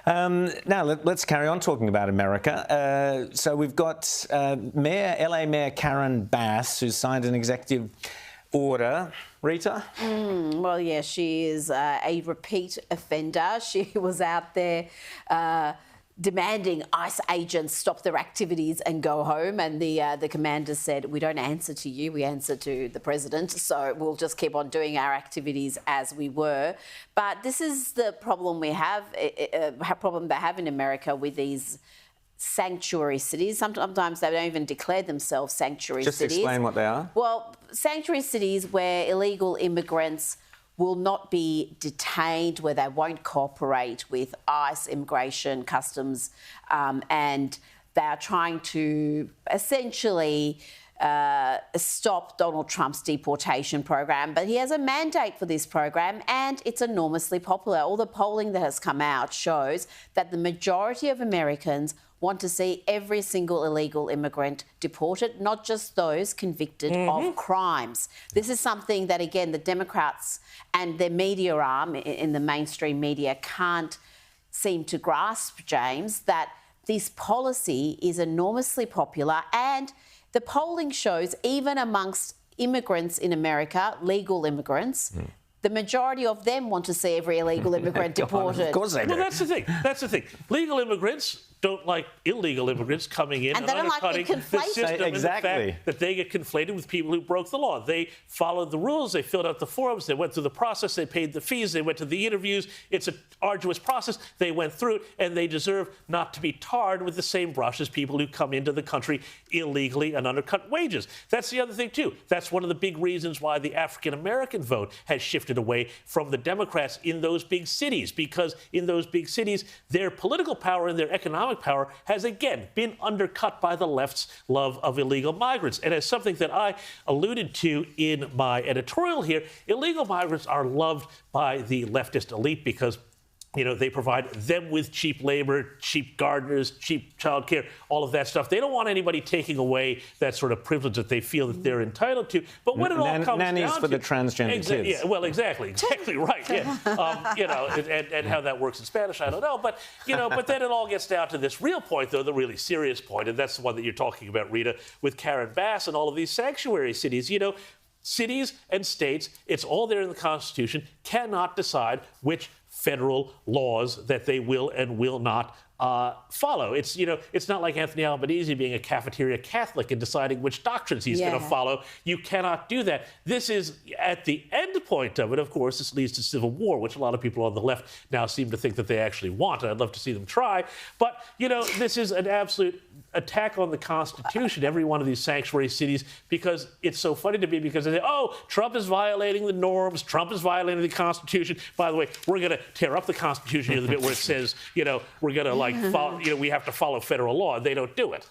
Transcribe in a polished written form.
Now, let's carry on talking about America. So we've got LA Mayor Karen Bass, who's signed an executive order. Rita? Well, yeah, she is a repeat offender. She was out there demanding ICE agents stop their activities and go home. And the commander said, we don't answer to you, we answer to the president. So we'll just keep on doing our activities as we were. But this is the problem we have, problem they have in America with these sanctuary cities. Sometimes they don't even declare themselves sanctuary cities. Just explain what they are. Well, sanctuary cities where illegal immigrants will not be detained, where they won't cooperate with ICE, immigration, customs, and they are trying to essentially stop Donald Trump's deportation program. But he has a mandate for this program and it's enormously popular. All the polling that has come out shows that the majority of Americans want to see every single illegal immigrant deported, not just those convicted of crimes. This is something that, again, the Democrats and their media arm in the mainstream media can't seem to grasp, James, that this policy is enormously popular. And the polling shows even amongst immigrants in America, legal immigrants, the majority of them want to see every illegal immigrant deported. Of course they do. Well, that's the thing. That's the thing. Legal immigrants don't like illegal immigrants coming in and they don't like undercutting being the conflated. system Exactly. and the fact that they get conflated with people who broke the law. They followed the rules. They filled out the forms. They went through the process. They paid the fees. They went to the interviews. It's an arduous process. They went through it, and they deserve not to be tarred with the same brush as people who come into the country illegally and undercut wages. That's the other thing, too. That's one of the big reasons why the African-American vote has shifted away from the Democrats in those big cities, because in those big cities, their political power and their economic power has again been undercut by the left's love of illegal migrants. And as something that I alluded to in my editorial here, illegal migrants are loved by the leftist elite because they provide them with cheap labor, cheap gardeners, cheap childcare, all of that stuff. They don't want anybody taking away that sort of privilege that they feel that they're entitled to. But when it all comes nannies down for the transgender kids. Yeah, well, exactly right. Yeah, and how that works in Spanish, I don't know. But but then it all gets down to this real point, though, the really serious point, and that's the one that you're talking about, Rita, with Karen Bass and all of these sanctuary cities. Cities and states, it's all there in the Constitution, cannot decide which federal laws that they will and will not follow. It's not like Anthony Albanese being a cafeteria Catholic and deciding which doctrines he's going to follow. You cannot do that. This is at the end point of it. Of course, this leads to civil war, which a lot of people on the left now seem to think that they actually want. I'd love to see them try. But, this is an absolute attack on the Constitution, every one of these sanctuary cities, because it's so funny to me because they say, oh, Trump is violating the norms. Trump is violating the Constitution. By the way, we're going to tear up the Constitution here, the bit where it says, we're going to follow, we have to follow federal law. They don't do it.